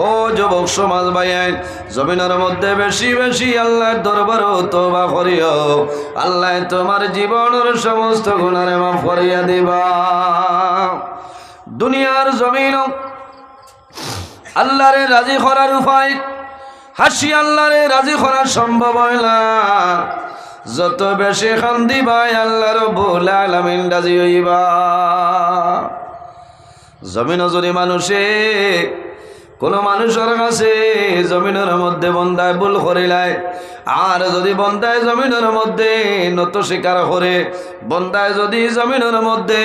ও যুবক সমাজ ভাইয়ের, জমিনের মধ্যে বেশি বেশি আল্লাহর দরবারে তওবা করিও। আল্লাহ তোমার জীবনের সমস্ত গুনাহ মাফ করিয়া দিবা। দুনিয়ার জমিন আল্লাহরে রাজি করার উপায়, হাসি আল্লাহরে রাজি করা সম্ভব হয় না। যত বেশি কান্দিবা আল্লাহ রাব্বুল আলামিন রাজি হইবা। জমিন যদি মানুষে কোন মানুষের কাছে জমিনের মধ্যে বন্দায় ভুল করিলায়, আর যদি বন্দায় জমিনের মধ্যে নত স্বীকার করে, বন্দায় যদি জমিনের মধ্যে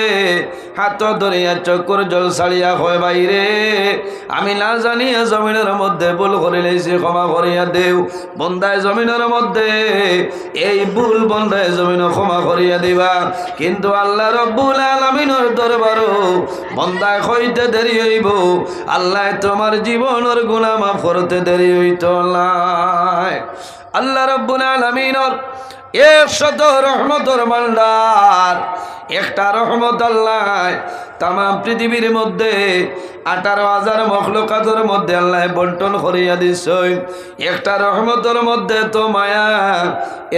হাত ধরিয়া চক্কর জল ছাড়িয়া হয়, বাইরে আমি না জানিয়া জমিনের মধ্যে ভুল করিলেছি, ক্ষমা করিয়া দেও। বন্দায় জমিনের মধ্যে এই ভুল বন্দায় জমিন ক্ষমা করিয়া দিবা। কিন্তু আল্লাহ রাব্বুল আলামিনের দরবারও বন্দায় হইতে দেরি হইব, আল্লাহ তোমার জীবনের গুনাহ মাফ করতে দেরি হইত না। আল্লাহ রাব্বুল আলামিনের 100 রহমতের ভান্ডার, একটা রহমত আল্লাহ তাম পৃথিবীর মধ্যে 18,000 মখলুকাতের মধ্যে আল্লাহ বন্টন করিয়া দিছেন। একটা রহমতের মধ্যে তো মায়া,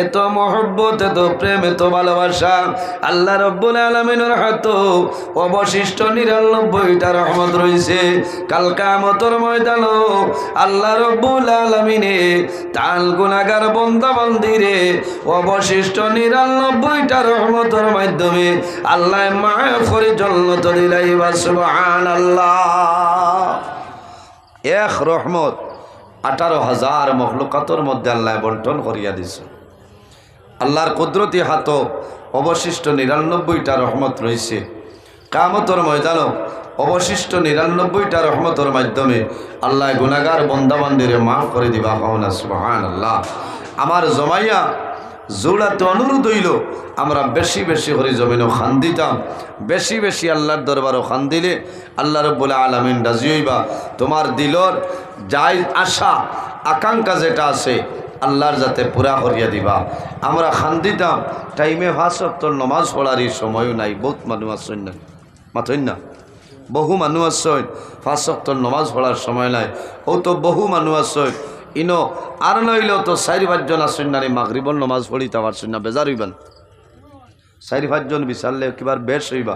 এত মহব্বত, এত প্রেম, এত ভালোবাসা। আল্লাহ রাব্বুল আলামিনের হাতে অবশিষ্ট 99টা রহমত রয়েছে। কাল কিয়ামতের ময়দানে আল্লাহ রাব্বুল আলামিনে তার গুনাহগার বান্দা বান্দিরে অবশিষ্ট 99টা রহমতের মাধ্যমে আল্লাহ মাফ করে জান্নাত দিলাইবা। সুবহানাল্লাহ। এক রহমত 18,000 মখলুকাতের মধ্যে আল্লাহ বন্টন করিয়া দিছে। আল্লাহর কুদরতি হাতে অবশিষ্ট 99টা রহমত রয়েছে। কিয়ামতের ময়দানে অবশিষ্ট 99টা রহমতের মাধ্যমে আল্লাহ গুনাহগার বান্দা বান্দিরে মাফ করে দিবা। কওনা সুবহানাল্লাহ। আমার জমাইয়া জোড়াতে অনুরোধ হইল, আমরা বেশি বেশি করে জমিনও খান দিতাম, বেশি বেশি আল্লাহর দরবারও খান দিলে আল্লাহ রাব্বুল আলামিন রাজি হইবা। তোমার দিলর যাই আশা আকাঙ্ক্ষা যেটা আছে আল্লাহর যাতে পুরা করিয়া দিবা। আমরা খান দিতাম, টাইমে 5 ওয়াক্ত নামাজ পড়ারই সময়ও নাই। বহুত মানুষ আসছেন না, মাথইন না, বহু মানুষ আসছেন 5 ওয়াক্ত নামাজ পড়ার সময় নাই। ও তো বহু মানুষ আসছেন ইনো আর নইলেও তো 4-5 জন আসছেন না, মাগরিবর নামাজ পড়িতে পারছেন না। বেজার হইবেন, 4-5 জন বিচারলে কিবার বেশ হইবা।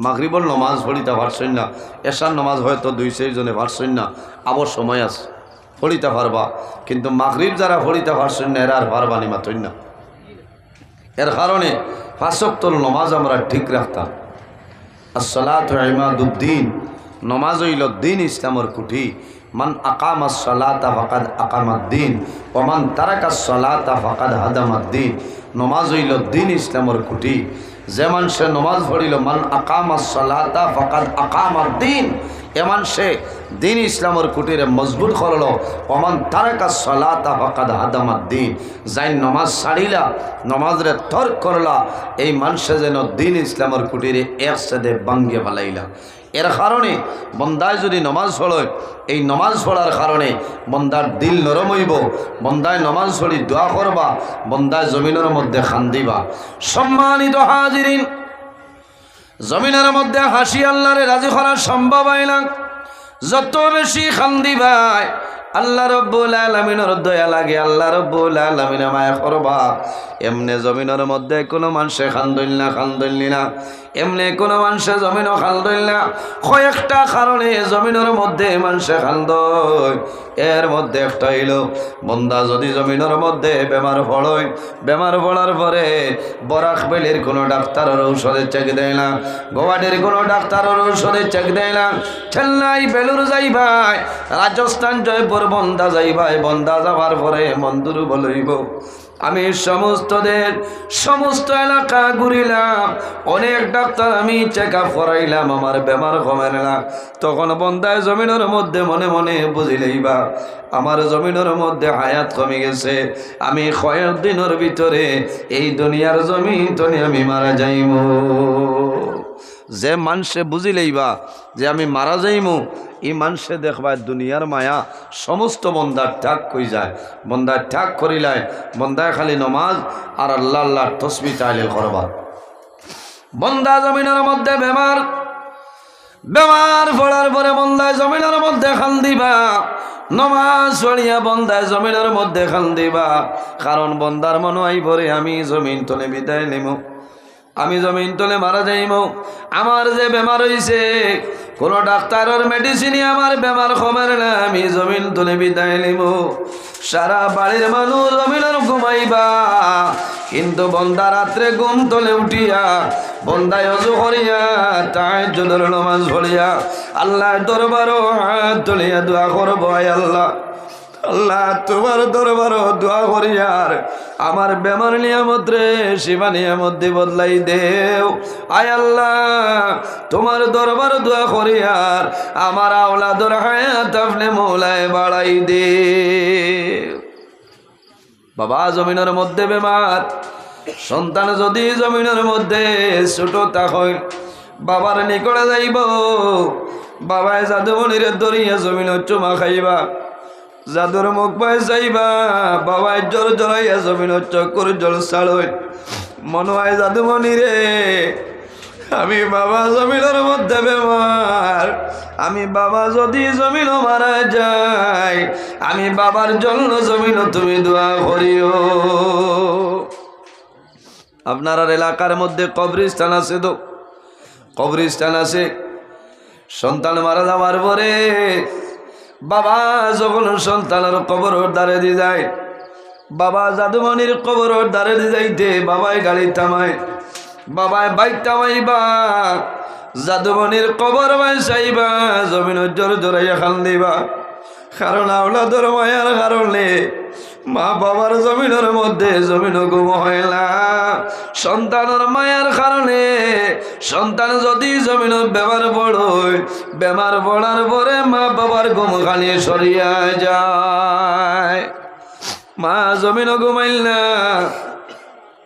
মাগরিবর নামাজ পড়িতে পারছেন না, এশার নামাজ হয়তো 2-4 জনে পারছেন না, আবার সময় আছে পড়িতে পারবা। কিন্তু মাগরিব যারা পড়িতে পারছেন না এরা আর পারবানি মাতইন না। এর কারণে 5 ওয়াক্তের নামাজ আমরা ঠিক রাখতাম। আসসালাতু ইমাদুদ্দিন, নামাজ হইল দিন ইসলামের কুঠি। মান আকামাস সালাতা ফাকাদ আকামাদ্দিন ওয়া মান তারাকাস সালাতা ফাকাদ হাদামাদ্দিন। নামাজ হইল দিন ইসলামের কুঠি। যে মানুষে নামাজ পড়িল, মান আকামাস সালাতা ফাকাদ আকামাদ্দিন, এ মানুষে দিন ইসলামের কুটিরে মজবুত করল। ওমান তারাকাস সালাতা ফাকাদ হাদামাদ্দিন, যাই নামাজ ছাড়িলা, নামাজরে তর্ক করলা, এই মানুষে যেন দিন ইসলামের কুটিরে একসাথে ভাঙ্গিয়ে ফেলাইলা। এর কারণে বন্দায় যদি নমাজ পড়ে, এই নমাজ পড়ার কারণে বন্দার দিল নরম হইব। বন্দায় নমাজ পড়ি দোয়া করবা, বন্দায় জমিনের মধ্যে খান দিবা। সম্মানিত হাজিরিন, জমিনের মধ্যে হাসি আল্লাহরে রাজি করা সম্ভব হয় না। যত বেশি খান দিবাই আল্লাহ রাব্বুল আলামিনের দয়া লাগে, আল্লাহ রাব্বুল আলামিনে মায়া করবা। এমনে জমিনের মধ্যে কোনো মানুষে খান্দইল না, এমনি কোনো মানুষে জমিনও খান্দইল না। কয়েকটা কারণে জমিনের মধ্যে মানুষে খান্দয়। এর মধ্যে একটা হইল, বন্দা যদি জমিনের মধ্যে বেমার পড়য়, বেমার পড়ার পরে বরাক বেলির কোনো ডাক্তারের ঔষধে চেক দেয় না, গোয়াটির কোনো ডাক্তারের ঔষধে চেক দেয় না। চেন্নাই বেলুর যাইবাই, রাজস্থান জয়পুর বন্দা যাইবাই, বন্দা যাবার পরে মন্দুর বলইব আমি সমস্ত এলাকা ঘুরিলাম, অনেক ডাক্তার আমি চেক আপ করাইলাম, আমার বেমার কমে না। তখন বন্দায় জমিনের মধ্যে মনে মনে বুঝিলেইবা আমার জমিনের মধ্যে হায়াত কমে গেছে, আমি কয়েক দিনের ভিতরে এই দুনিয়ার জমিন তনি আমি মারা যাইব। যে মানুষে বুঝিলেইবা যে আমি মারা যাইমু, এই মানুষে দেখবা দুনিয়ার মায়া সমস্ত বন্দার ত্যাগ কই যায়। বন্দার ত্যাগ করিলায় বন্দায় খালি নমাজ আর আল্লাহ আল্লাহর তসবিহ তাহলিল করবা। বন্দা জমিনের মধ্যে বেমার, বেমার পড়ার পরে বন্দায় জমিনের মধ্যে খাল দিবা, নমাজ পড়িয়া বন্দায় জমিনের মধ্যে খাল দিবা। কারণ বন্দার মনে আই পরে আমি জমিন তলে বিদায় নিব, আমি জমিন তলে মারা যাইব। আমার যে বেমার হইছে কোনো ডাক্তারের মেডিসিনই আমার বেমার কমার না, আমি জমিন তলে বিদায় নিব। সারা বাড়ির মানুষ জমিনের ঘুমাইবা, কিন্তু বন্দা রাত্রে ঘুম তলে উঠিয়া বন্দায় অজু করিয়া তাহাজ্জুদের নামাজ পড়িয়া আল্লাহর দরবারও হাত তুলিয়া দোয়া করব, আয় আল্লাহ, আল্লাহ তোমার দরবারও দোয়া করিয়ার আমার বেমার নিয়ামত রে শিবা নিয়ামত দিয়ে বদলাই দেও। আয় আল্লাহ তোমার দরবার দোয়া করিয়ার আমার আওলাদর হায়াত আপনি মৌলায় বাড়াই দে। বাবা জমিনের মধ্যে বেমার, সন্তান যদি জমিনের মধ্যে ছোট তাহলে বাবার নিকটে যাইব, বাবায় জাদুমণির দরিয়া জমিন চুমা খাইবা, জাদুর মুখ পাই যাইবা, বাবায় জোর জড়াইয়া জমিন চক্কর জল ছাড়ই, মনে হয় জাদুমণি রে আমি বাবা জমিনের মধ্যে বেমার, আমি বাবা যদি জমিন মারা যায় আমি বাবার জন্য জমিন তুমি দোয়া করিও। আপনার এলাকার মধ্যে কবরস্থান আছে তো, কবরস্থান আছে। সন্তান মারা যাওয়ার পরে বাবা যখন সন্তানের কবর দ্বারে দিয়ে যায়, বাবা জাদুমণির কবর দ্বারে দিয়ে যাইতে বাবায় গাড়ি থামায়, বাবায় বাইক থামাইবা, জাদুমণির কবর চাইবা, জমিন জোর জোরাইয়া খান দিবা। কারণ আওলাদর মায়ার কারণে মা বাবার জমিনের মধ্যে জমিন গুম হয় না, সন্তানের মায়ার কারণে সন্তান যদি জমিন বেমার পড়য়, বেমার পড়ার পরে মা বাবার গুম খালি সরিয়া যায়। মা জমিন ঘুমাইল না,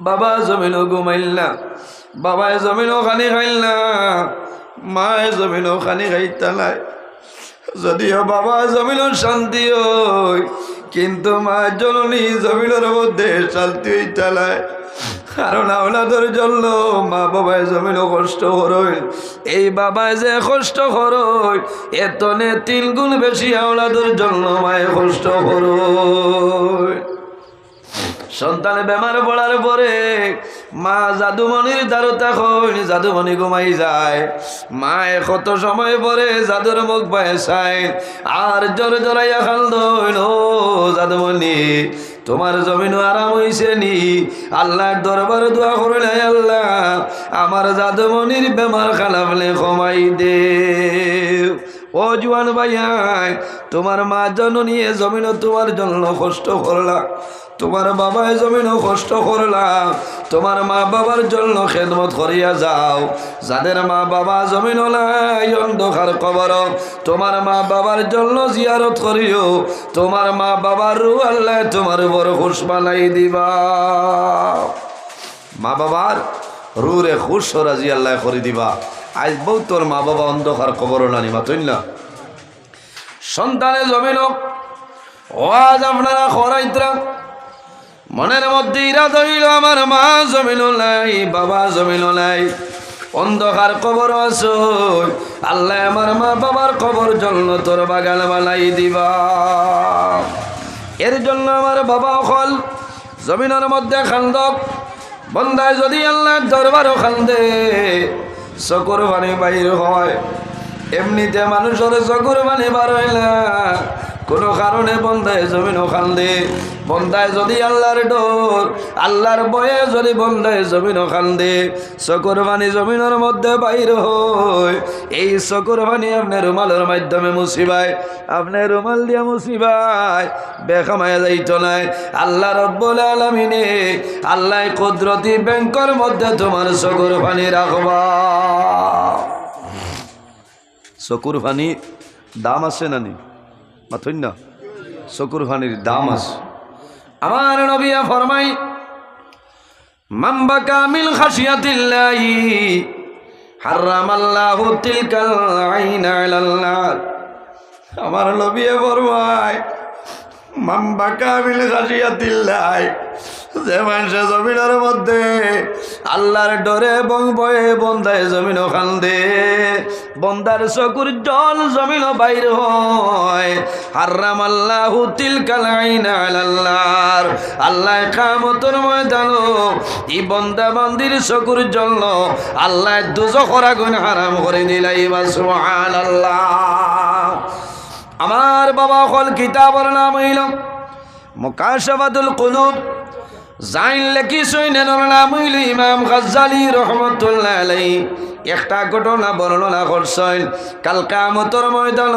বাবা জমিন ঘুমাইল না, বাবায় জমিনও খানি খাইল না, মায় জমিনও খানি খাইতা নাই। যদিও বাবা জমিনও শান্তি হয়, কিন্তু মা জননী জমিনের মধ্যে শান্তি হইতা নাই। কারণ আওলাদের জন্য মা বাবায় জমিনও কষ্ট করয়, এই বাবায় যে কষ্ট করয় এতনে 3 গুণ বেশি আওলাদের জন্য মায়ে কষ্ট করয়। সন্তানে বেমার পড়ার পরে মা জাদুমণির দ্বারো তখন জাদুমণি ঘুমাই যায়, মায়ে কত সময় পরে জাদুর মুখ পায় চাই আর জোর জোরাইয়া খাল দইল, ও জাদুমণি তোমার জমিনও আরাম হইছে নি? আল্লাহর দরবারে দোয়া করলে আল্লাহ আমার জাদুমণির বেমার খালাফলে কমাই দে। ও জুয়ান ভাইয়াই, তোমার মা জননী জমিনও তোমার জন্য কষ্ট করলা, তোমার বাবায় জমিনও কষ্ট করলা, তোমার মা বাবার জন্য খেদমত করিয়া যাও। যাদের মা বাবা জমিন নাই অন্ধকার কবর, তোমার মা বাবার জন্য জিয়ারত করিও, তোমার মা বাবার রূহ আল্লাহ তোমার বড় খুশ বানাই দিবা। মা বাবার রুরে খুশ রাজি আল্লাহ করে দিবা। আজ বউ তোর মা বাবা অন্ধকার কবর নানি মাতইন না সন্তানে জমিন আজ আপনারা খরাইত্রা মনের মধ্যে ইরাদা হইল আমার মা জমিন নাই, বাবা জমিন নাই, অন্ধকার কবর আছো, আল্লাহ আমার মা বাবার কবর জন্য তোর বাগান বানাই দিবা। এর জন্য আমার বাবা অকল জমিনের মধ্যে খান্দক, বন্দায় যদি আল্লাহর দরবারও খান্দে চকুর পানি বাইর হয়। এমনিতে মানুষের চকুর পানি বার হয় না, কোনো কারণে বন্দায় জমিনও খান্দে। বন্দায় যদি আল্লাহর ডোর আল্লাহর বয়ে যদি বন্দায় জমিনও খান্দে, চকুর পানি জমিনের মধ্যে বাইর হয়। এই চকুর পানি আপনি রুমালের মাধ্যমে মুসিবায়, আপনি রুমাল দিয়া মুসিবায় বেখামায় যাইত নাই। আল্লাহ রব্বুল আলামিনে আল্লাহ কুদরতি ব্যাংকের মধ্যে তোমার চকুর পানি রাখবা। চকুর পানি দাম আছে না নি মাথুন না? চকুর পানির দাম আছে। আমার নবিয়া ফরমাই মান বাকা মিন খাশিয়াতিল্লাহি হারামাল্লাহু তিলকাল আইনা আলাল নার। আমার নবিয়া ফরমায় মান বাকা মিন খাশিয়াতিল্লাহি, যে মানুষ জমিনের মধ্যে আল্লাহর ডরে এবং ভয়ে বন্দায় জমিনও খান্দে, বন্দার চকুর জল জমিল বাইর হয়। হারামাল্লাহু তিলকাল আইনা আলাল্লাহ, আল্লাহ কিয়ামতের ময়দানে এই বন্দা বান্দির চকুর জল আল্লাহ দুজখের আগুন হারাম করে দিলাইবা। সুবহানাল্লাহ। আমার বাবা হল কিতাবের নাম হইল মুকাশাফাতুল কুলুব, জাইন লেখি সৈনের নাম হইল ইমাম গাজ্জালি রহমতুল্লাহ আলাইহি। একটা ঘটনা বর্ণনা করছেন, কাল কিয়ামতের ময়দান,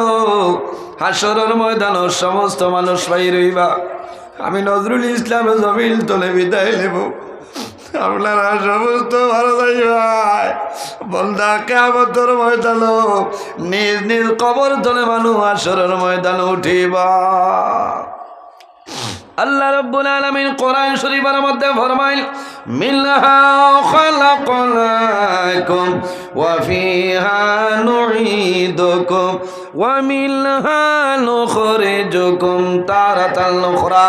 হাসরের ময়দান সমস্ত মানুষ বাইর হইবা। আমি নজরুল ইসলাম জমিন তলে বিদায় নেব, আপনারা সমস্ত ভালো যাইবাই। বন্দা কিয়ামতের ময়দান নিজ নিজ কবর তলে মানুষ হাসরের ময়দান উঠিবা। আল্লাহ রাব্বুল আলামিন কোরআন শরীফের মধ্যে ফরমাইল, মিনহা খালাকনাকুম ওয়া ফিহা নুঈদুকুম ওয়া মিনহা নুখরিজুকুম তারাতাল উখরা।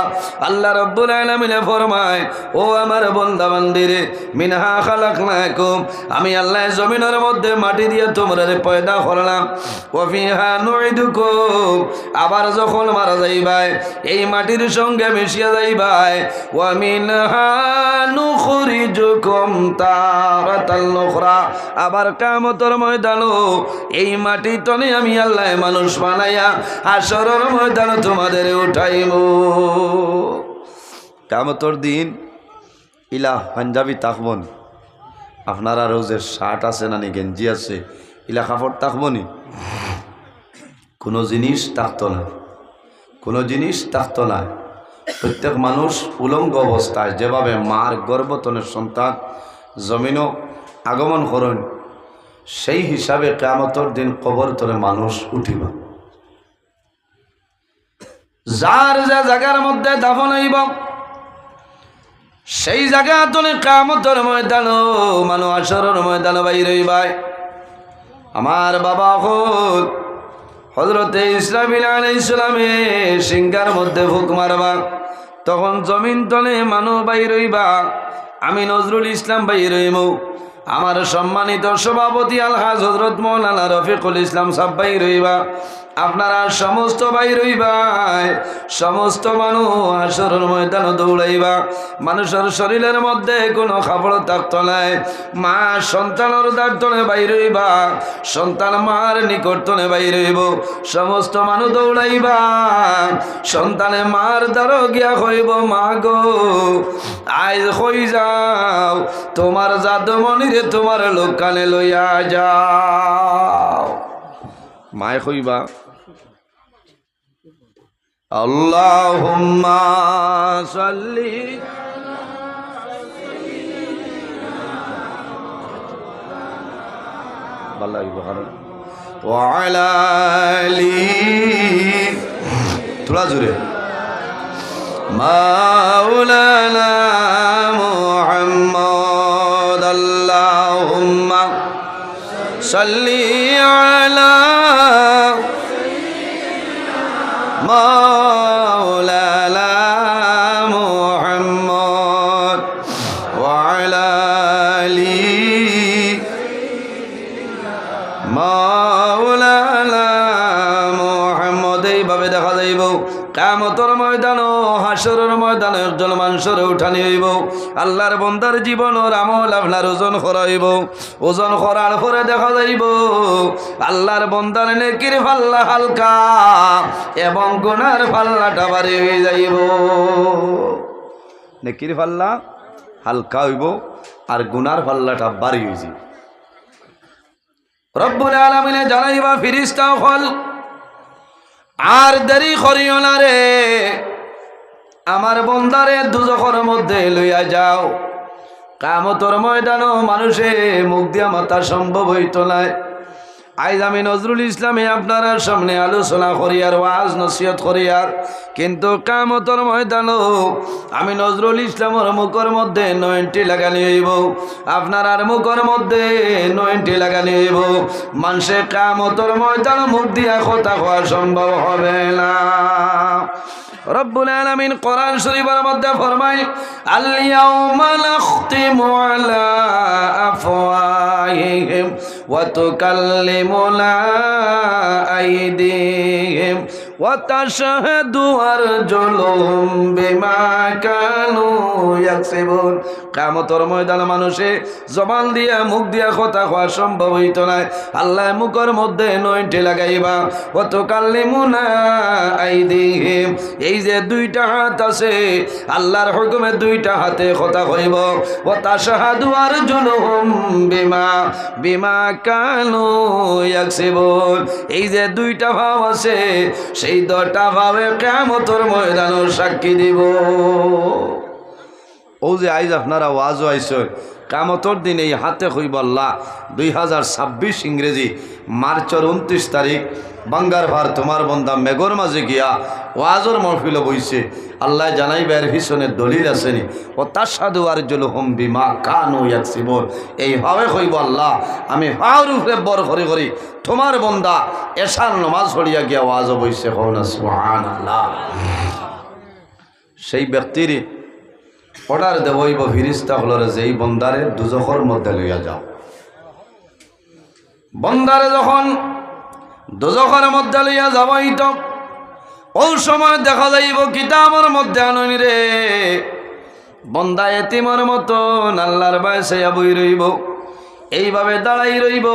আল্লাহ রাব্বুল আলামিন ফরমায়, ও আমার বান্দা বান্দিরে, মিনহা খালাকনাকুম, আমি আল্লাহ জমিনের মধ্যে মাটি দিয়ে তোমরা পয়দা করলাম। ওয়া ফিহা নুঈদুকুম, আবার যখন মারা যাইবাই এই মাটির সঙ্গে মিশিয়া যাইবাই। ওয়া মিনহা নুখরিজুকুম তারাতাল উখরা, আবার কিয়ামতের ময়দানে এই মাটি তনে আমি আল্লাহ মানুষ বানাইয়া হাসরের ময়দানে তোমাদের উঠাইব। কিয়ামতের দিন ইলা পাঞ্জাবি তাকবন, আপনারা রোজের শার্ট আছে না নি, গেঞ্জি আছে, ইলা কাপড় তাকবনি, কোনো জিনিস থাকতো না, কোনো জিনিস থাকতো না। প্রত্যেক মানুষ উলঙ্গ অবস্থায় যেভাবে মার গর্ভতনের সন্তান জমিনও আগমন করেন, সেই হিসাবে কিয়ামতের দিন কবর তলে মানুষ উঠিবা। যার যা জায়গার মধ্যে দাফন হইব সেই জায়গা তলে কিয়ামতের ময়দান মানুষ হাসরের ময়দান বাইর হইবাই। আমার বাবা হল হযরতে ইসরাফিল আলাইহিস সালামে সিংহার মধ্যে ফুক মারবা, তখন জমিন তলে মানুষ বাইর হইবা। আমি নজরুল ইসলাম বাইর হইব, আমার সম্মানিত সভাপতি আলহাজ হযরত মাওলানা রফিকুল ইসলাম সাহেব বাইর হইবা। আপনারা সমস্ত বাইর হইবাই, সমস্ত মানুষ হাসরের ময়দানে দৌড়াইবা। মানুষের শরীরের মধ্যে কোনো কাপড় থাকতো নাই, মা সন্তানের দ্বার তলে বাইর হইবা, সন্তান মার নিকট তলে বাইর হইব। সমস্ত মানুষ দৌড়াইবা, সন্তানে মার দ্বার গিয়া হইব, মা গো আজ হই যাও, তোমার জাদুমণিরে তোমার লোকানে লইয়া যাও। মায় হইবা, আল্লাহুম্মা সাল্লি ওয়া আলা আলি, থোড়া জোরে, মাওলানা মুহাম্মদ। আল্লাহুম্মা সাল্লি আলা মাওলানা মুহাম্মদ ওয়া আলা আলি মাওলানা মুহাম্মদ। এইভাবে দেখা যাইব কিয়ামতের ময়দান, হাসরের ময়দান একজন মানুষের উঠানি হইব। আল্লাহর বান্দার জীবনের আমল আপনার ওজন করাইব, ওজন করার পরে দেখা যাইব আল্লাহর বান্দার নেকির পাল্লা হালকা এবং গুনার পাল্লাটা ভারী হয়ে যাইব। নেকির পাল্লা হালকা হইব আর গুনার পাল্লাটা ভারী হয়ে যাইব। রব্বুল আলামিনে জানাইবা ফেরেশতা হল, আর দেরি করিও না রে, আমার বন্দারে দুজখের মধ্যে লইয়া যাও। কিয়ামতের ময়দানও মানুষে মুখ দিয়া মাথা সম্ভব হইত না। আজ আমি নজরুল ইসলামে আপনারা সামনে আলোচনা করি আর ওয়াজ নসিহত করি, আর কিন্তু কিয়ামতের ময়দানও আমি নজরুল ইসলামের মুখের মধ্যে 90 লাগানি হইব, আপনার আর মুখের মধ্যে 90 লাগানি হইব। মানুষে কিয়ামতের ময়দান মুখ দিয়া কথা হওয়া সম্ভব হবে না। রব্বুল আলামিন কোরআন শরীফের মধ্যে ফরমায়, আল ইয়াউমা নাখতিমু আলা আফওয়াহিহিম ওয়া তুকাল্লিমুনা আইদিহিম ওয়া তাশহাদু আরজুলুহুম বিমা কানু ইয়াকসিবুন। কিয়ামতের ময়দানে মানুষে জবান দিয়া মুখ দিয়া কথা কওয়া সম্ভব হইতো না। আল্লাহ মুখের মধ্যে নয়টি লাগাইবা। ওয়া তুকাল্লিমুনা আইদিহিম, এই যে দুইটা হাত আছে আল্লাহর হুকুমে দুইটা হাতে কথা কইব। ওয়া তাশহাদু আরজুলুহুম বিমা কানু ইয়াকসিবুন, এই যে দুইটা ভাব আছে সেই দুইটা ভাবে কিয়ামতের ময়দানে সাক্ষী দিব। ও যে আইজ আপনারা ওয়াজও আইসই কিয়ামতের দিন এই হাতে কইব আল্লাহ 2026 ইংরেজি মার্চের 29 তারিখ বাঙ্গার ভার তোমার বন্দা মেঘর মাঝে গিয়া ওয়াজর মহফিল বইছে। আল্লাহ জানাইবার পিছনে দলিল আসেনি। ও তাশহাদু আরজুলুহুম বিমা কানু ইয়াকসিবুন, এইভাবে কইব আল্লাহ আমি পাওয়ার উপরে বর করে করি তোমার বন্দা এশার নামাজ পড়িয়া গিয়া ওয়াজও বইছে। কওনা সুবহানাল্লাহ। সেই ব্যক্তির অর্ডার দেবইব ফিরিস্তা হলরে যেই বন্দারে দুজখের মধ্যে লইয়া যাও। বন্দারে যখন দুজখের মধ্যে লইয়া যাবই তো ওই সময় দেখা যাইব কিতাবের মধ্যে আননি রে বন্দা এতিমের মতন আল্লাহর বাসে বই রইব, এইভাবে দাঁড়াই রইব।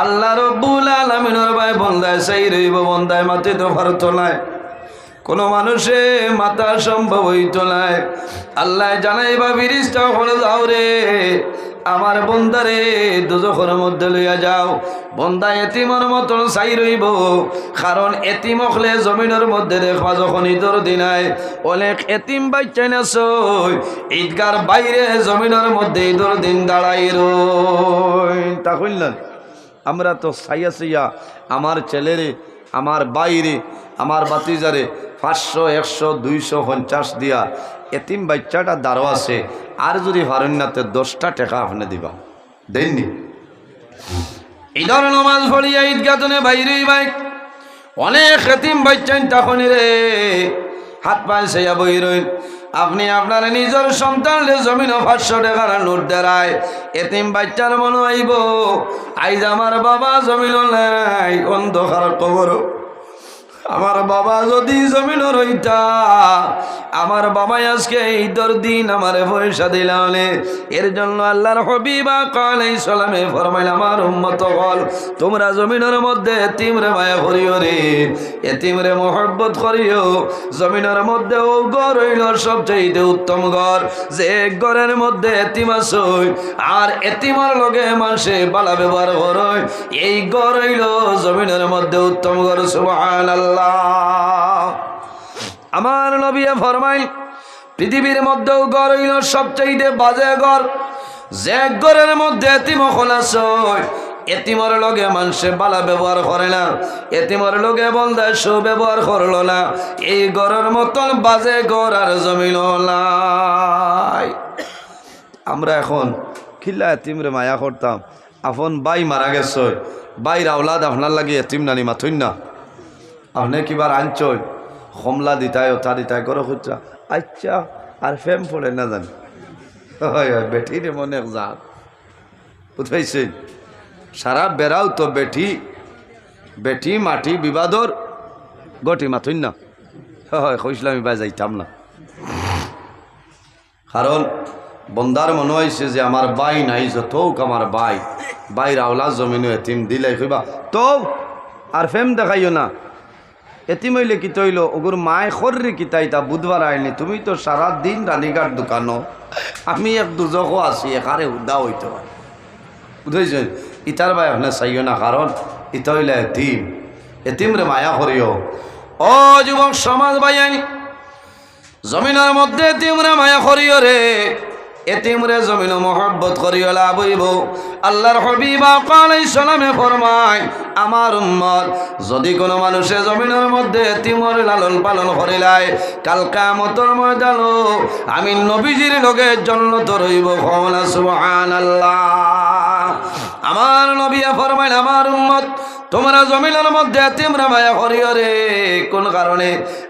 আল্লাহ রব্বুল আলামিনের ভাই বন্দায় সেই রইব। বন্দায় মাটি তো ভারত নাই, কোনো মানুষে মাথা সম্ভব হইত নাই। আল্লাহ জানাইবা ফিরিস্তা হলো যাও রে আমার বন্দারে দুজখের মধ্যে লইয়া যাও। বন্দা এতিমের মতন চাই রইব, কারণ এতিম হলে জমিনের মধ্যে দেখবা যখন ঈদের দিনায় অনেক এতিম বাচ্চা নাচই ঈদগার বাইরে জমিনের মধ্যে ঈদের দিন দাঁড়াই রই। তা কইলেন আমরা তো চাইয়া চাইয়া আমার ছেলেরে আমার বাইরে আমার বাতিজারে 500 100 250 দিয়া এতিম বাচ্চাটা দাঁড়ো আছে, আর যদি ফারুন্নাতে 10টা টাকা আপনি দিবা দেননি। ঈদের নামাজ পড়িয়া ঈদগাতনে বাইরে ভাই অনেক এতিম বাচ্চা তখনই রে হাত পায়ে সেয়া বই রইন। আপনি আপনার নিজের সন্তানরে জমিন 500 টাকার নোট দেয় এতিম বাচ্চার মনে আইব আইজ আমার বাবা জমিন নাই অন্ধকার কবর। আমার বাবা যদি জমিন রইতা আমার বাবাই আজকে ঈদের দিন আমার পয়সা দিলালে। এর জন্য আল্লাহর হাবিব আলাইহিস সালামে ফরমাইল আমার উম্মত হল তোমরা জমিনের মধ্যে এতিমরে মায়া করিও রে, এতিমরে মহব্বত করিও। জমিনের মধ্যে ও ঘর হইল সবচেয়ে উত্তম ঘর, যে ঘরের মধ্যে এতিম আছে আর এতিমের লগে মানুষে বালা ব্যবহার করে, এই ঘর হইল জমিনের মধ্যে উত্তম ঘর। সুবহানাল্লাহ। আমার নবী ফরমাইল পৃথিবীর মধ্যেও ঘর হইল সবচেয়ে বাজে ঘর, যে ঘরের মধ্যে এতিম আছে এতিমের লগে মানুষে বালা ব্যবহার করে না, এতিমের লগে বন্দায় সুব্যবহার করলো না, এই ঘরের মতন বাজে ঘর আর জমিন নাই। আমরা এখন খিল্লা এতিমরে মায়া করতাম, আপন বাই মারা গেছে বাইর আওলাদ আপনার লাগে এতিম নানি মাথুন না, আপনি কিবার আনছই কমলা দিতায় ওটা দিতায় করো খুচরা আচ্ছা আর ফেম পড়ে না জানি হয় বেঠির মনে যাক বুঝাইছে সারা বেড়াও তো বেঠি মাটি বিবাদর গটি মাথুন না হয় কইসলাম আমি বাই যাইতাম না, কারণ বন্দার মনে হয়েছে যে আমার বাই নাই যতক আমার বাইর আওলা জমিন এতিম দিলে কইবা তো আর ফেম দেখাইও না। এতিম হইলে কি তৈল ওগুর মায় খর্রি কি তাই তা বুধবার আইনি, তুমি তো সারা দিন রানীঘাট দোকানো, আমি এক দুজকও আছি এখানে উদা হইতে পারে বুঝেছেন। ইতার ভাই আপনার চাইও না, কারণ ইতা হইলে এতিম রে মায়া করিও। ও যুবক সমাজ ভাই জমিনের মধ্যে এতিম রে মায়া করিও রে, এতিমরে জমিন মহব্বত করিও লাভ হইব। আল্লাহর হাবিব আলাইহিস সালামে ফরমায় আমার উম্মত যদি কোনো মানুষে জমিনের মধ্যে এতিমর লালন পালন করিলাই কাল কিয়ামতের ময়দানে আমি নবীজির লগে জান্নাত রইব। কওনা সুবহানাল্লাহ। আমার নবী ফরমায় আমার উম্মত তোমরা জমিনের মধ্যে এতিমরা মায়া করিও রে, কোন কারণে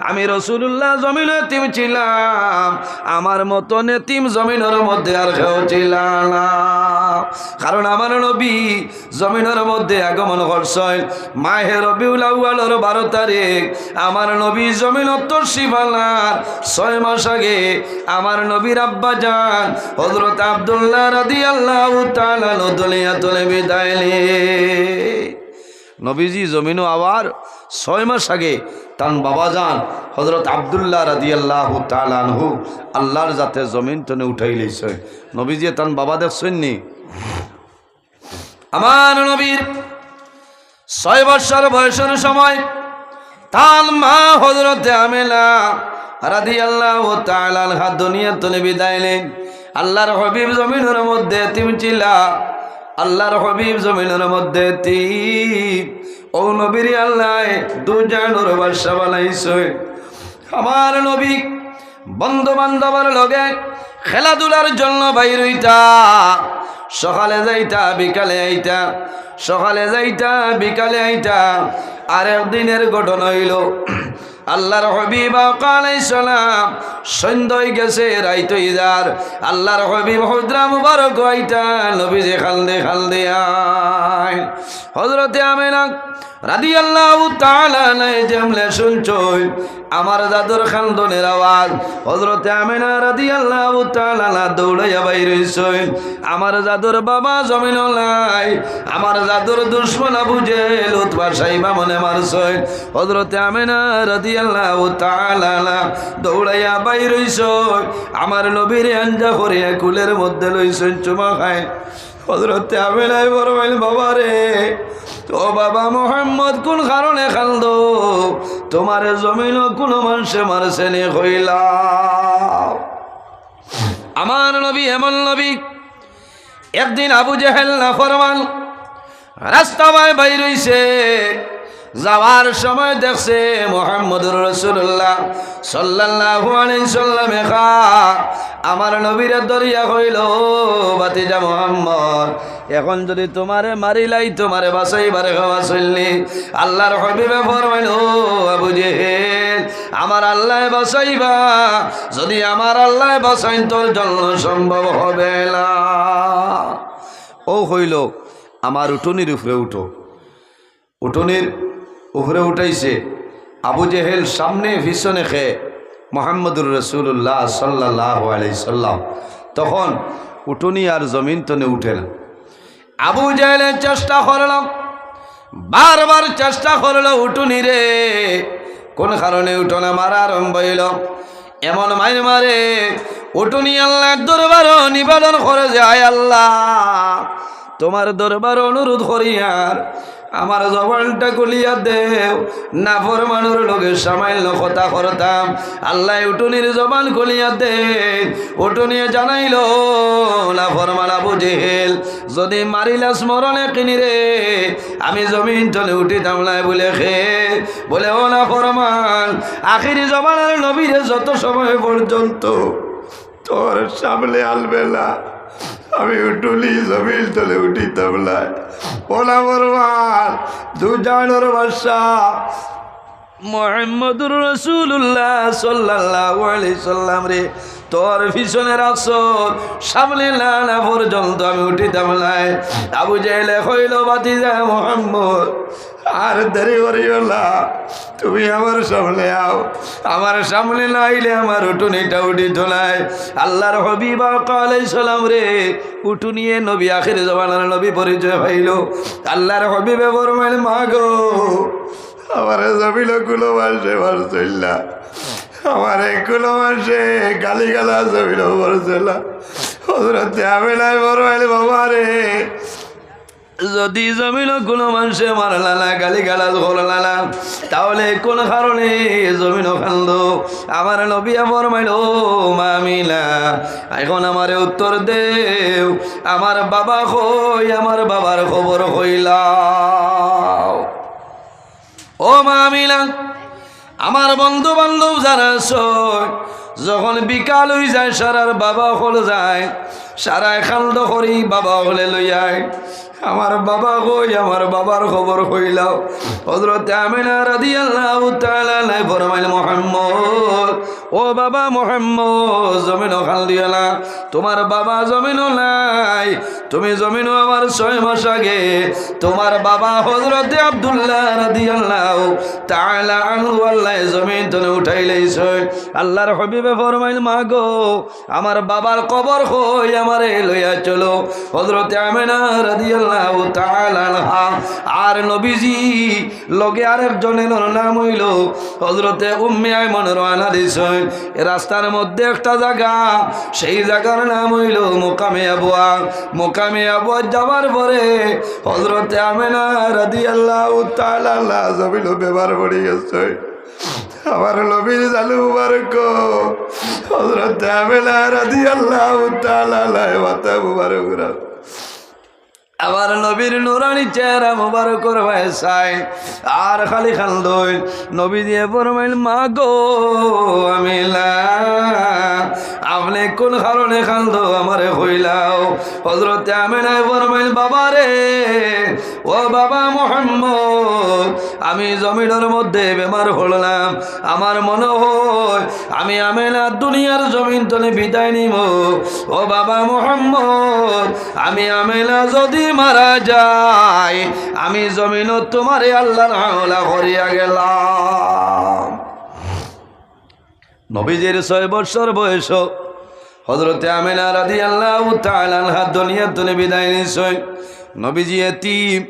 আমি রাসূলুল্লাহ জমিনে এতিম ছিলাম, আমার মতন এতিম জমিনের মধ্যে আর কেউ ছিল না। কারণ আমার নবী জমিনের মধ্যে আগমন করছেন মাহে রবিউল আউয়ালের 12 তারিখ। আমার নবী জমিনত তশরিফ আনলার 6 মাস আগে আমার নবীর আব্বা জান হযরত আব্দুল্লাহ রাদিয়াল্লাহু তাআলা দুনিয়াতে বিদায় নিলেন। নবীজি জমিনও আবার 6 মাস আগে তার বাবা যান হযরত আব্দুল্লাহ রাদিয়াল্লাহু তাআলা আনহু আল্লাহর জাতে জমিন তনে উঠাই লইছে। নবীজি তার বাবা দেখছেননি? আমার নবীর 6 বছর বয়সের সময় তার মা হযরত আমেনা রাদিয়াল্লাহু তাআলা আনহা দুনিয়া তনে বিদায় নেন। আল্লাহর হাবিব জমিনের মধ্যে এতিম ছিল। আল্লাহর হাবিব জমিনের মধ্যে এতিম। ও নবীর আল্লাহ দুজানোর বাদশা বানাইছে। আমার নবী বন্ধু বান্ধবের লগে খেলাধুলার জন্য বাইর হইতা। সকালে যাইতা বিকালে আইতা, সকালে যাইতা বিকালে আইতা। আর একদিনের ঘটনা হইল আল্লাহর হাবিব আলাইহিস সালাম সন্ধ্যা হয়ে গেছে, রাইত ইজার। আল্লাহর হাবিব হুজরা মুবারক হইতা নবীজি খালদে আয়। হযরত আমেনা রাদিয়াল্লাহু তাআলা যেমলে শুনছই আমার দাদুর খান্দনের আওয়াজ। হযরত আমেনা রাদিয়াল্লাহু তাআলা দৌড়াইয়া বাইর হইছেন। আমার দাদুর বাবা জমিন নাই, আমার দাদুর দুশমন আবু জেহেল উতবা সাইবা মনে মারছেন। হযরত আমেনা রাদিয়াল্লাহু তাআলা দৌড়াইয়া বাইর হইছেন। আমার নবীর আঞ্জা করিয়া কুলের মধ্যে লইছেন, চুমা খায়। হযরত আমেনাই বলবেন, বাবা রে ও বাবা মোহাম্মদ কোন কারণে খালদ? তোমার জমিন কোন মানুষে মারছে নি কইলা? আমার নবী এমন নবী, একদিন আবু জেহেল নাফরমান রাস্তা বাইর হইছে। যাওয়ার সময় দেখছে মুহাম্মদুর রাসূলুল্লাহ সাল্লাল্লাহু আলাইহি সাল্লাম আমার নবীর দরিয়া কইল, বাতিজা মুহাম্মদ এখন যদি তোমারে মারিলাই তোমারে বাঁচাইবারে খাওয়া চললি। আল্লাহর হাবিবে ফরমাইল, আবু জেহেল আমার আল্লাহ বাঁচাইবা, যদি আমার আল্লাহ বাঁচাইন তোর জন্য সম্ভব হবে না। ও হইল আমার উঠোনির উপরে উঠো। উঠোনির উপরে উঠাইছে। আবু জেহেল সামনে পিছনে খেয়ে মুহাম্মদুর রাসূলুল্লাহ সাল্লাল্লাহু আলাইহি সাল্লাম তখন উঠোনি আর জমিন তনে উঠে না। আবু জেহেলের চেষ্টা করল, বারবার চেষ্টা করল উঠোনি রে কোন কারণে উঠোনা মারা আরম্ভ হইল। এমন মারে উঠোনি আল্লাহর দরবার নিবেদন করে যায়, আল্লাহ তোমার দরবার অনুরোধ করি আর আমার জবানটা খুলিয়া দেও, না ফরমানোর লোকের সামান্য কথা করতাম। আল্লাহ উঠুনির জবান খুলিয়া দেন। উঠুনিয়ে জানাইল, না ফরমান আবু জেহেল যদি মারিলা স্মরণে কিনি রে আমি জমিন তলে উঠিতাম না বলে বলে ও না ফরমান আখিরি জবানের নবীরে যত সময় পর্যন্ত তোর সামনে আলবেলা আমি উঠুলি জমিন তলে উঠিতাম না। ওলা বরবান দুজানোর বাদশা মুহাম্মদুর রাসূলুল্লাহ সাল্লাল্লাহু আলাইহি সাল্লাম রে তোর পিছনে রাখছো, সামনে না পর্যন্ত আমি উঠিতাম না। আবু জেহেল কইল, বাতিজা মুহাম্মদ আর দেরি করিও না, তুমি আমার সামনে আও। আমার সামনে না আইলে আমার উঠুনিটা উঠিত নাই। আল্লাহর হাবিব আলাইহিস সালাম রে উঠুনিয়ে নবী আখির জামানার নবী পরিচয় পাইল। আল্লাহর হাবিবে ফরমাইল, মা গো আমার জমিল কুলো মাসে মারছিলা, আমার কুলো মাসে গালি গালা জমিল মারছিলা। হযরত আমেনাই ফরমাইল, বাবা রে যদি জমিন কোনো মানুষে মারলা না গালি গালাজ করলা না তাহলে কোন কারণে জমিন খান্দ? আমার নবী ফরমাইল, মামিলা এখন আমারে উত্তর দেও, আমার বাবা কই, আমার বাবার খবর কইলাও। ও মামিলা আমার বন্ধু বান্ধব যারা যখন বিকাল হয়ে যায় সারার বাবা হল যায়, সারায় খান্দ করি বাবা হলে লইয়ায়। আমার বাবা কই, আমার বাবার খবর কইলাও। হযরত আমিনা রাদিয়াল্লাহু তাআলা ফরমাইল, মুহাম্মদ ও বাবা মুহাম্মদ জমিন খাল দিও না, তোমার বাবা জমিনও নাই, তুমি জমিনও আমার 6 মাস আগে তোমার বাবা হযরতে আব্দুল্লাহ রাদিয়াল্লাহু তাআলা আনহু আল্লাহ জমিন তনে উঠাই লইছে। আল্লাহর হাবিবে ফরমাইল, মা গো আমার বাবার কবর কই, আমারে লইয়া চলো। হযরতে আমিনা রাদিয়াল্লাহু তাআলা আনহা আর নবীজি লগে আরেকজনের নাম হইল হযরতে উম্মে আইমান রওনা দিছেন। এই রাস্তার মধ্যে একটা জায়গা, সেই জায়গার নাম হইল মুকামে আবওয়া। মুকামে আবওয়া যাওয়ার পরে হযরতে আমিনা রাদিয়াল্লাহু তাআলা জমিন ব্যবহার করে গেছে। আমার নবীর জালু মুবারক হযরতে আমিনা রাদিয়াল্লাহু তাআলা মাথা মুবারক আমার নবীর নুরানি চেহারা মুবারকর ভাইসাই আর খালি খালদই নবী দিয়ে ফরমাইল, মা গো আমিলা আপনি কোন কারণে খালদো আমারে হইলাও। হযরতে আমিনা ফরমাইল, বাবা রে ও বাবা মুহাম্মদ আমি জমিনের মধ্যে বেমার হলাম, আমার মনে হয় আমি আমিনা দুনিয়ার জমিন তলে বিদায় নিব। ও বাবা মুহাম্মদ আমি আমিনা যদি মারা যায় আমি জমিন তোমারে আল্লাহর হাওলা করিয়া গেলাম। নবীজির 6 বছর বয়স হযরতে আমিনা রাদিয়াল্লাহু তাআলা আনহা দুনিয়ার থেকে বিদায় নিছেন। নবীজি এতিম,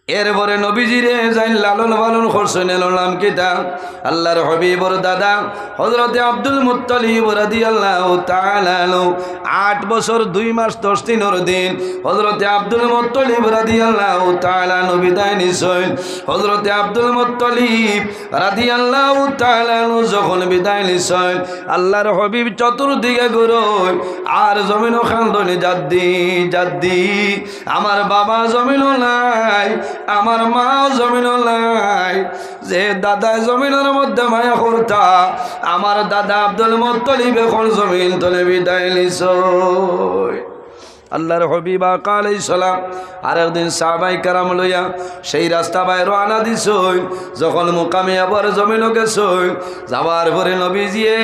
এরপরে নবীজিরে যাই লালন পালন করছেন। নাম কিতা আল্লাহর হাবিবর দাদা হযরতে আব্দুল মুত্তালিব রাদিয়াল্লাহু তাআলা 8 বছর 2 মাস 10 দিনের দিন হযরতে আব্দুল মুত্তালিব রাদিয়াল্লাহু তাআলা বিদায় নিছেন। হযরতে আব্দুল মুত্তালিব রাদিয়াল্লাহু তাআলা যখন বিদায় নিছেন আল্লাহর হাবিব চতুর্দিকে ঘুরোয় আর জমিনও খান্দনে জাদ্দি জাদ্দি আমার বাবা জমিনও নাই, আমার মা জমিন নাই। যে দাদা জমিনের মধ্যে মায়া করতা আমার দাদা আব্দুল মুত্তালিব এখন জমিন তলে বিদায় নিছে। আল্লাহর হাবিব আলাইহিস সালাম আরেকদিন সাহাবায়ে কেরাম লইয়া সেই রাস্তা বাইরে রওনা দিছেন। যখন মুকামে আবার জমিনও গেছেন, যাওয়ার পরে নবীজিয়ে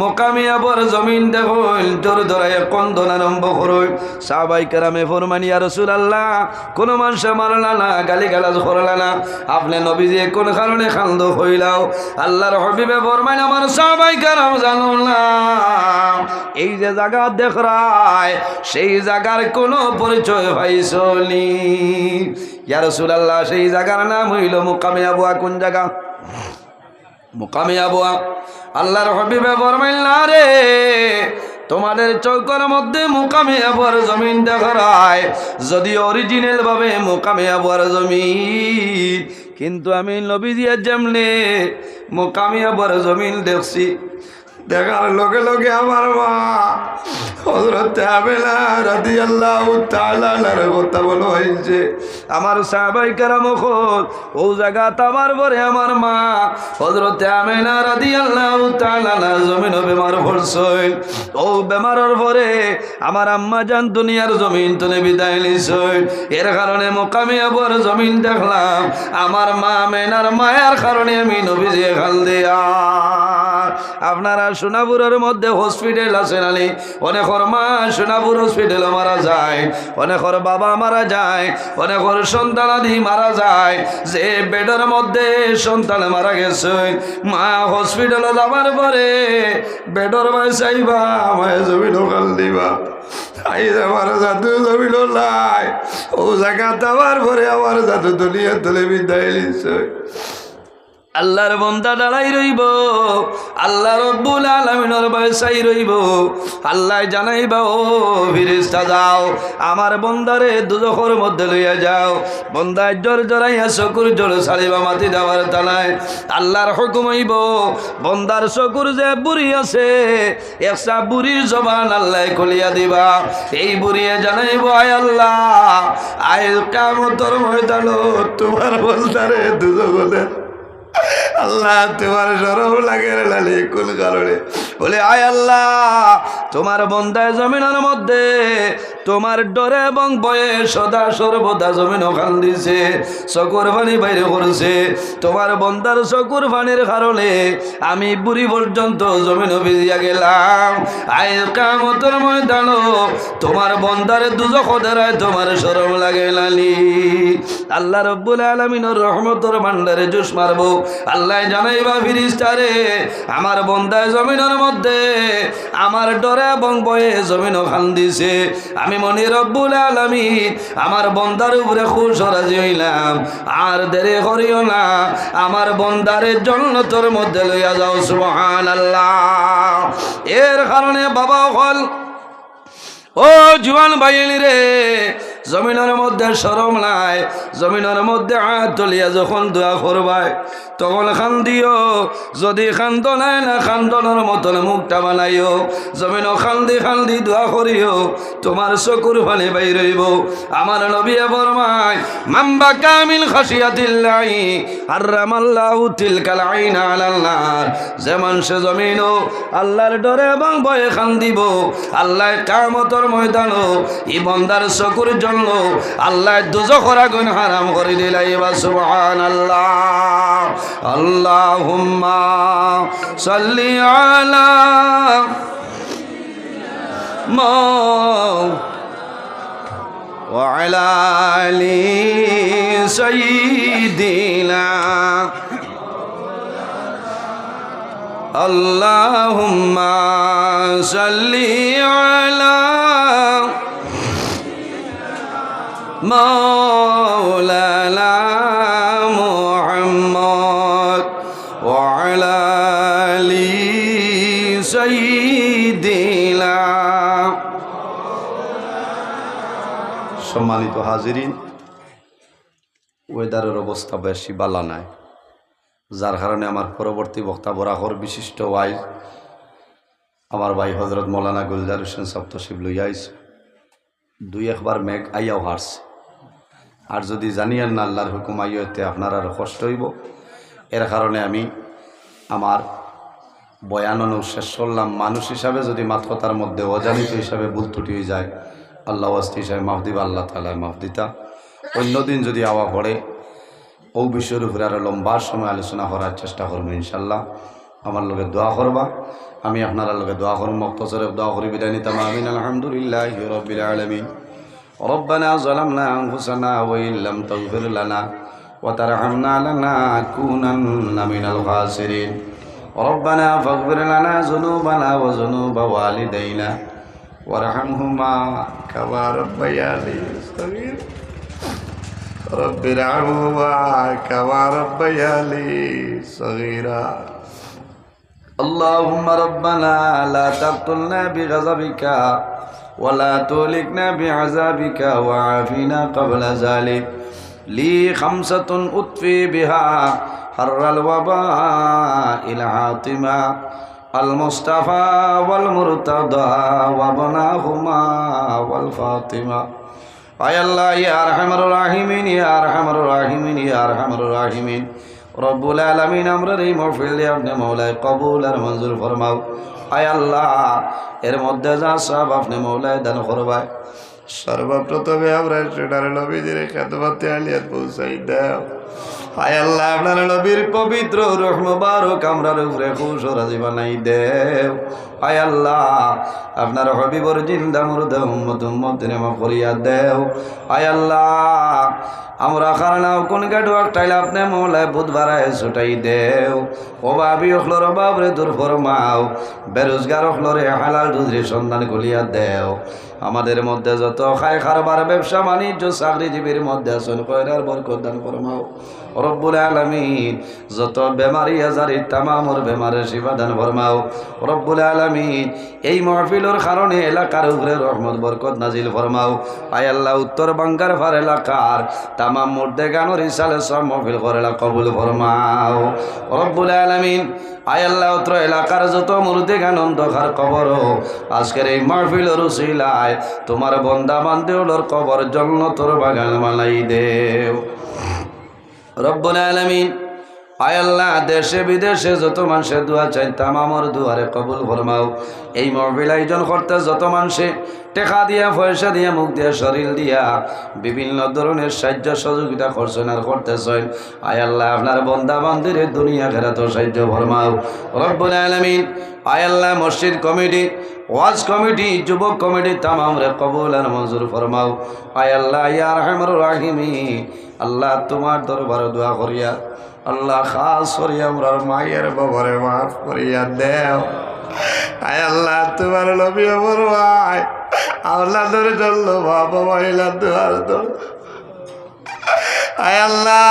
মুকামে আবার জমিন দেখুন জোর ধরায় কন্দন আরম্ভ করুন। সাহাবায়ে কেরামে ফরমান, ইয়া রাসূলুল্লাহ কোন মানুষ মারলা না, গালি গালাজ করলা না, আপনি নবীজিয়ে কোন কারণে খান্দ হইলাও? আল্লাহর হাবিবে ফরমান, আমার সাহাবায়ে কেরাম জানো না এই যে জায়গা দেখরায় সেই জায়গার কোনো পরিচয় পাইছনি? ইয়া রাসূলুল্লাহ সেই জায়গার নাম হইল মুকামে আবওয়া। কোন জায়গা? মুকামে আবওয়া। আল্লাহর হাবিবে ফরমাইল, না রে তোমাদের চৌকার মধ্যে মুকামে আবওয়ার জমিন দেখায়, যদি অরিজিনাল ভাবে মুকামে আবওয়ার জমিন, কিন্তু আমি নবীজি যেমনে মুকামে আবওয়ার জমিন দেখছি, দেখার লগে লগে আমার মা হযরতে আমিনা রাদিয়াল্লাহু তাআলা আনহার কথা বলা হয়েছে। আমার সাহাবায়ে কেরাম ও জায়গা তাবার পরে আমার মা হযরতে আমিনা রাদিয়াল্লাহু তাআলা আনহা জমিন বেমার পড়ছেন। ও বেমারের পরে আমার আম্মা জান দুনিয়ার জমিন তলে বিদায় নিছেন। এর কারণে মুকামে আবওয়ার জমিন দেখলাম। আমার মা আমিনার মায়ার কারণে আমি নবীজি খাল দিয়া। আপনারা সোনাপুরের মধ্যে হসপিটাল আছে নানি, অনেকর মা সোনাপুর হসপিটালে মারা যায়, অনেকর বাবা মারা যায়, অনেকর সন্তান আদি মারা যায়। যে বেডের মধ্যে সন্তান মারা গেছে, মা হসপিটালে যাবার পরে বেডর মায় চাইবা আমায় জমি ঢোকাল দিবা, আমার জাদু জমি লাই ও জায়গা যাবার পরে আমার জাদু দুনিয়া তুলে বিদায় নিচ্ছে। আল্লাহর বান্দা দাঁড়াই রইব, আল্লাহ রব্বুল আলামিনের বাসায় রইব। আল্লাহ জানাইবা, ও ফেরেশতা যাও আমার বান্দারে দুজখের মধ্যে লইয়া যাও। বান্দায় জোর জড়াইয়া চকুর জোর ছাড়িবা মাটি দেওয়ার তালায়। আল্লাহর হুকুম হইব, বান্দার চকুর যে বুড়ি আছে একটা বুড়ির জবান আল্লাহ খুলিয়া দিবা। এই বুড়িয়ে জানাইব, আয় আল্লাহ আয় কিয়ামতের ময়দানত তোমার বান্দারে দুজখে আল্লাহ তোমার শরম লাগে লালি কোন কারণে বলে আয় আল্লাহ তোমার বন্দায় জমিনের মধ্যে তোমার ডরে এবং ভয়ে সদা সর্বদা জমিন ওখান দিছে, চকুর পানি বাইরে করছে। তোমার বন্দার চকুর পানির কারণে আমি বুড়ি পর্যন্ত জমিন ভিজিয়া গেলাম। আয় কিয়ামতের ময়দানে তোমার বন্দারে দুজখ দ্বারায় তোমার শরম লাগে লালি। আল্লাহ রব্বুল আলামিনের রহমতের ভান্ডারে জুস মারবো। আল্লাহ জানাইবা ফিরিস্তারে আমার বন্দায় জমিনের মধ্যে আমার ডরে এবং ভয়ে জমিন ওখান দিছে, আমি মনি রব্বুল আলামিন আমার বন্দার উপরে খুশ রাজি হইলাম। আর দেরি করিও না, আমার বন্দারে জান্নাতের মধ্যে লইয়া যাও। সুবহানাল্লাহ। এর কারণে বাবা হল ও জুয়ান ভাইলি রে, জমিনের মধ্যে শরম নাই, জমিনের মধ্যে হাত তুলিয়া যখন দোয়া করবাই তখন খান্দিও। যদি খান্দ নাই না খান্দনের মতন মুখটা বানাইও, জমিন খান্দি খান্দি দোয়া করিও, তোমার চকুর পানি বাই রইব। আমার নবী ফরমায় মাম্বা কামিল খাশিয়াতিল্লাহি হারামাল্লাহু তিলকাল আইনা আলাল নার। যে মানুষ জমিনও আল্লাহর ডরে এবং ভয়ে খান্দিব, আল্লাহ কিয়ামতের ময়দানে এই বান্দার চকুর জন্য আল্লাহ দুজখের আগুন হারাম করে দিলাইবা। সুবহানাল্লাহ। আল্লাহুম্মা সাল্লি আলা ওয়া আলা আলি সাইয়্যিদিনা। আল্লাহুম্মা সাল্লি আলা মাওলানা মুহাম্মদ ওয়া আলা আলি সাইয়্যিদিনা। সম্মানিত হাজিরিন, ওয়েদারের অবস্থা বেশি ভালো নাই, যার কারণে আমার পরবর্তী বক্তব্য রাখর বিশিষ্ট ওয়াইজ আমার ভাই হজরত মৌলানা গুলজার হোসেন সপ্তশিব লইয়াইস। দুই একবার মেঘ আইয়াও হারছে, আর যদি জানিয়েন না আল্লাহর হুকুম আইয়তে আপনার আরও কষ্ট হইব। এর কারণে আমি আমার বয়ান শেষ করলাম। মানুষ হিসাবে যদি মাতকতার মধ্যে অজানিত হিসাবে ভুল ত্রুটি হয়ে যায়, আল্লাহ ওয়াস্তি হিসাবে মাফ দিবা, আল্লাহ তাআলা মাফ দিতা। অন্যদিন যদি আওয়া পড়ে ও বিষয়ের উপরে আরও লম্বা সময় আলোচনা করার চেষ্টা করবো ইনশাল্লাহ। আমার লগে দোয়া করবা, আমি আপনার লগে দোয়া করব। মুক্তসরে দোয়া করি বিদায় নিতাম। আমিন। আলহামদুলিল্লাহি রাব্বিল আলামিন। রব্বানা যালামনা আনফুসানা ওয়া ইল্লাম তাগফির লানা ওয়া তারহামনা লানাকুনান্না মিনাল খাসিরিন। রব্বানা ফাগফির লানা যুনুবানা ওয়া যুনুবা ওয়ালিদাইনা ওয়ারহামহুমা কামা রাব্বায়ানি সগীরা। رب ارحمهما كما ربياني صغيرا. اللهم ربنا لا تقتلنا بغضبك ولا تهلكنا بعذابك وعافنا قبل ذلك. لي خمسة أطفي بها حر الوباء العاطمة المصطفى والمرتضى وابناهما والفاطمة. আয় আল্লাহ ইয়া আরহামার রাহিমিন, ইয়া আরহামার রাহিমিন, ইয়া আরহামার রাহিমিন। রব্বুল আলামিন আমরার এই মাহফিল আপনি মওলায় কবুল আর মঞ্জুর ফরমাও। আয় আল্লাহ এর মধ্যে যা সব আপনি মওলায় দান করবাই। সর্বপ্রথমে আমরা সেটার নবীদের খেদমতে আলিয়াত পৌঁছাই দাও। আয় আল্লাহ আপনার নবীর পবিত্র রূহ মুবারক আমরার উপরে খুশ রাজি বানাই দেও। আয় আল্লাহ আপনার হাবিবর জিন্দা মুর্দা উম্মত উম্মতিনে মাফ করিয়া দেও। আয় আল্লাহ আমরা খারানাও কোন গাড়ু একটাইলে আপনি মৌলায় বুধ বাড়ায় ছুটাই দেও। অভাবী অখলোর অভাবরে দূর ফরমাও, বেরোজগার অখলোরে হালাল রুজির সন্ধান খুলিয়া দেও। আমাদের মধ্যে যত খায় খারবার ব্যবসা বাণিজ্য চাকরিজীবীর মধ্যে আছেন কয়রার বরকত দান ফরমাও। রব্বুল আলামিন যত বেমারি আজারি তামামর বেমারের শিফা দান ফরমাও। রব্বুল আলামিন এই মাহফিলের কারণে এলাকার উপরে রহমত বরকত নাজিল ফরমাও। আয় আল্লাহ উত্তর বাঙ্গার ফার এলাকার তামাম মুর্দে গানোর ইসালে সব মাহফিল করেলা কবুল ফরমাও। রব্বুল আলামিন আয় আল্লাহ উত্তর এলাকার যত মুর্দে গান অন্ধকার কবর আজকের এই মাহফিলের উসিলায় তোমার বন্দা বান্দেওলর কবর জান্নাতের বাগান বানাই দেও। রব্বুল আলামিন আয় আল্লাহ দেশে বিদেশে যত মানুষের দোয়া চাই তামামর দুয়ারে কবুল ফরমাও। এই মাহফিল আয়োজন করতে যত মানুষে টেকা দিয়া পয়সা দিয়া মুখ দিয়া শরীর দিয়া বিভিন্ন ধরনের সাহায্য সহযোগিতা করছেন আর করতেছেন, আয় আল্লাহ আপনার বন্দা বান্দিরে দুনিয়া খেরাত সাহায্য ফরমাও রব্বুল আলামিন। আয় আল্লাহ মসজিদ কমিটি, ওয়াজ কমিটি, যুবক কমিটি তামাম রে কবুল আর মঞ্জুর ফরমাও। আয় আল্লাহ ইয়া আরহামুর রাহিমিন, আল্লাহ তোমার দরবারে দোয়া করিয়া আল্লাহ খাস করিয়া আমরার মায়ের বাবারে মাফ করিয়া দেও। আয় আল্লাহ তোমার নবী আমার ভাই আল্লাহ ধরে চললো বাবা মহিলা দোয়ার দর। আয় আল্লাহ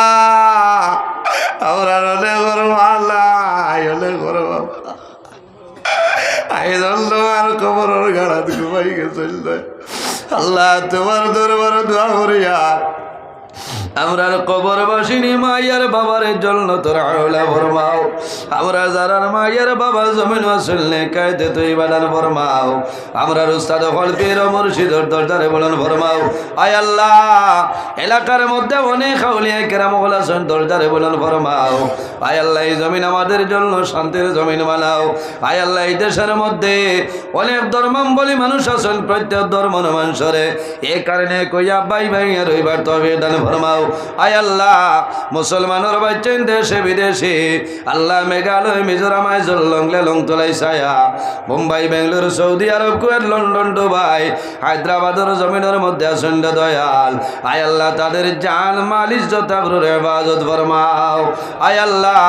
আমরা অনেক করবো আল্লাহ অনেক করবো আই ধরলো আর কবরের গাড়াত ঘুমাই গেছিল। আল্লাহ তোমার দরবারে দোয়া করিয়া আমরার কবর বাসিনী মাইয়ার বাবার জন্য তোর আওলা ফরমাও। আমরা যারার মাইয়ার বাবা জমিন আসলে কায়দে তুই বাদান ফরমাও। আমরার উস্তাদ হলপীর মুর্শিদর দরজারে বলেন ফরমাও। আয় আল্লাহ এলাকার মধ্যে অনেক আউলিয়া কেরাম আছেন, দরজারে বলেন ফরমাও। আয় আল্লাহ এই জমিন আমাদের জন্য শান্তির জমিন বানাও। আয় আল্লাহ এই দেশের মধ্যে অনেক ধর্মাবলী মানুষ আছেন, প্রত্যেক ধর্ম মানুষরে এই কারণে কইয়া ভাই ভাই রইবার তবে দান ফরমাও। আয় আল্লাহ মুসলমানের বাচ্চেন দেশে বিদেশে আল্লাহ মেঘালয় মিজোরাম আইজল লংতলাই ছায়া Mumbai Bengaluru Saudi Arab Kuwait London Dubai হায়দ্রাবাদের জমিনের মধ্যে আছেন দয়াল। আয় আল্লাহ তাদের জান মাল ইজ্জত আবরুর হেফাজত ফরমাও। আয় আল্লাহ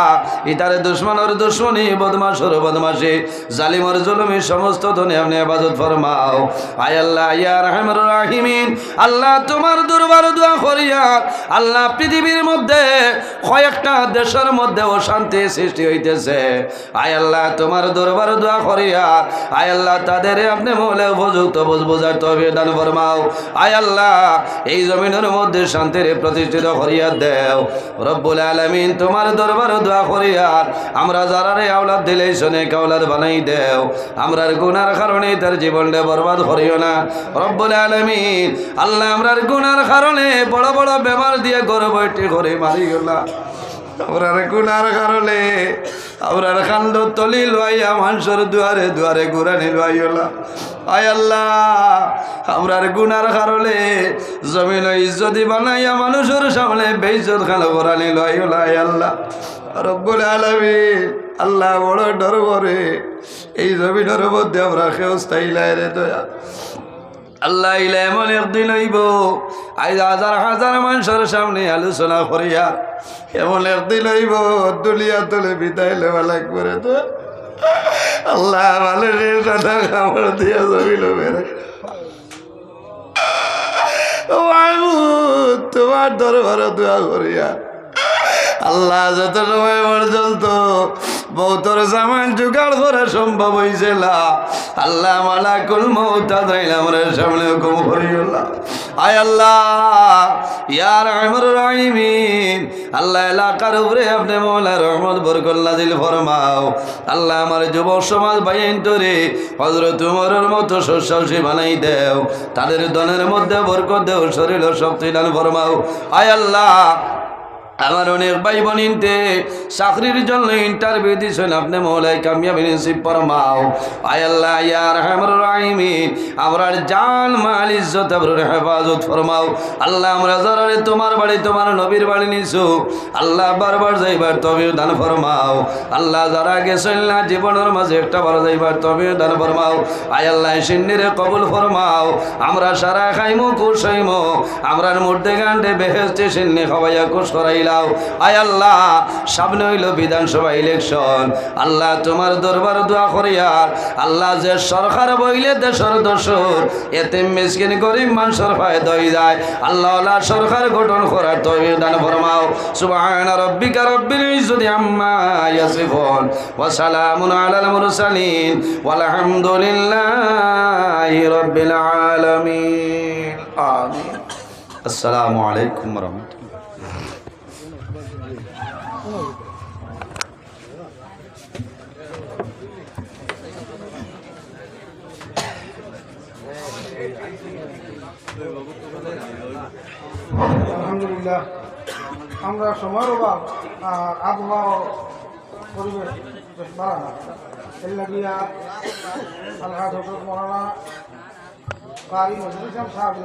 ইতারে দুশ্মনের দুশ্মনী বদমাশের বদমাশি জালিমর জুলুমি সমস্ত ধনে আপনি হেফাজত ফরমাও। আয় আল্লাহ ইয়া রাহমানুর রাহিমিন, আল্লাহ তোমার দরবার দোয়া করিয়া আল্লাহ পৃথিবীর মধ্যে কয়েকটা দেশের মধ্যে অশান্তি সৃষ্টি হইতেছে। আয় আল্লাহ তোমার দরবার দোয়া করিয়া আয় আল্লাহ তাদের আপনি মৌলে উপযুক্ত বুঝার তবে দান ফরমাও। আয় আল্লাহ এই জমিনের মধ্যে শান্তির প্রতিষ্ঠিত করিয়া দেও রব্বুল আলামিন। তোমার দরবার দোয়া করিয়া আমরা যারারে আওলাদ দিলেই শোনে কাওলাদ বানাই দেও। আমরার গুনার কারণে তার জীবনটা বরবাদ করিও না রব্বুল আলামিন। আল্লাহ আমরার গুনার কারণে বড় বড় বেমার দিয়ে ঘরে বইটি ঘরে মারি গেলা। আমরার গুনার কারণে আমরার কান্দ তলি লইয়া মানুষের দুয়ারে দুয়ারে ঘুরানি লইলা। আয় আল্লাহ আমরার গুনার কারণে জমিন ইজ্জতি বানাইয়া মানুষের সামনে বেইজ্জত খালো ঘুরানি লইলা। আয় আল্লাহ রব্বুল আলামিন, আল্লাহ বড় ডর করে এই জমিনের মধ্যে আমরা কেউ স্থায়ী রে দয়া। আল্লাহ ইলা এমন একদিন হইব আজ হাজার হাজার মানুষের সামনে আলোচনা করিয়া এমন একদিন হইব দুলিয়া তলে বিদায় লেবা লাগবে রে তো। আল্লাহ মানুষের সাথে খাবার দিয়া জমিল বেড়ে তোমার দরবারে দোয়া করিয়া আল্লাহ যত সময় পর্যন্ত বৌতর সামান জোগাড় করা সম্ভব হয়েছিল আল্লাহ মালাকুল মউত আমরা সামনে হুকুম করিলা। আয় আল্লাহ ইয়া রাহমানুর রাহিমিন, আল্লাহ এলাকার উপরে আপনি মওলা রহমত বরকত নাজিল ফরমাও। আল্লাহ আমার যুবক সমাজ ভাইয়েন্টরে হযরত উমরের মতো সুসাহসী বানাই দেও, তাদের দনের মধ্যে বরকত দেও, শরীর ও শক্তি দান ফরমাও। আয় আল্লাহ আমার অনেক ভাই বোনিনতে চাকরির জন্য ইন্টারভিউ দিয়েছেন, আপনি মওলাই কামিয়াবি নসিব ফরমাও। আয় আল্লাহ ইয়া আরহামুর রাহিমিন, আমরার জান মাল ইজ্জত আবরুর হেফাজত ফরমাও। আল্লাহ আমরা যারা তোমার বাড়ি তোমার নবীর বাড়ি নিছো আল্লাহ বারবার যাইবার তৌফিক দান ফরমাও। আল্লাহ যারা গেছেন না জীবনের মাঝে একটা বার যাইবার তৌফিক দান ফরমাও। আয় আল্লাহ সিন্নিরে কবুল ফরমাও। আমরা সারা খাইমু খুশ হইমু, আমরার মধ্যে গান্ডে বেহেশতে সিন্নি খাওয়াইয়া খুশ করাই। আয় আল্লাহ সামনে হইল বিধানসভা ইলেকশন, আল্লাহ তোমার দরবার দোয়া করিয়া আল্লাহ যে সরকার বইলে দেশের দোষর এতে মিসকিন গরিব মানুষের ফায়দা হয়ে যায়, আল্লাহ সরকার গঠন করার তৌফিক দান ফরমাও। সুবহান রাব্বিকা রাব্বিল ইজ্জতি আম্মা ইয়াসিফুন ওয়া সালামুন আলাল মুরসালিন ওয়াল হামদুলিল্লাহি রাব্বিল আলামিন। আমিন। আসসালামু আলাইকুম ওয়া রাহমাতুল্লাহ। আলহামদুলিল্লাহ, আমরা সময়ের অভাব আর আবহাওয়া পরিবেশ বেশ ভালো না, এর লাগিয়া আল্লাহ হজরত মৌলানা কারি নজরুল ইসলাম সাহেব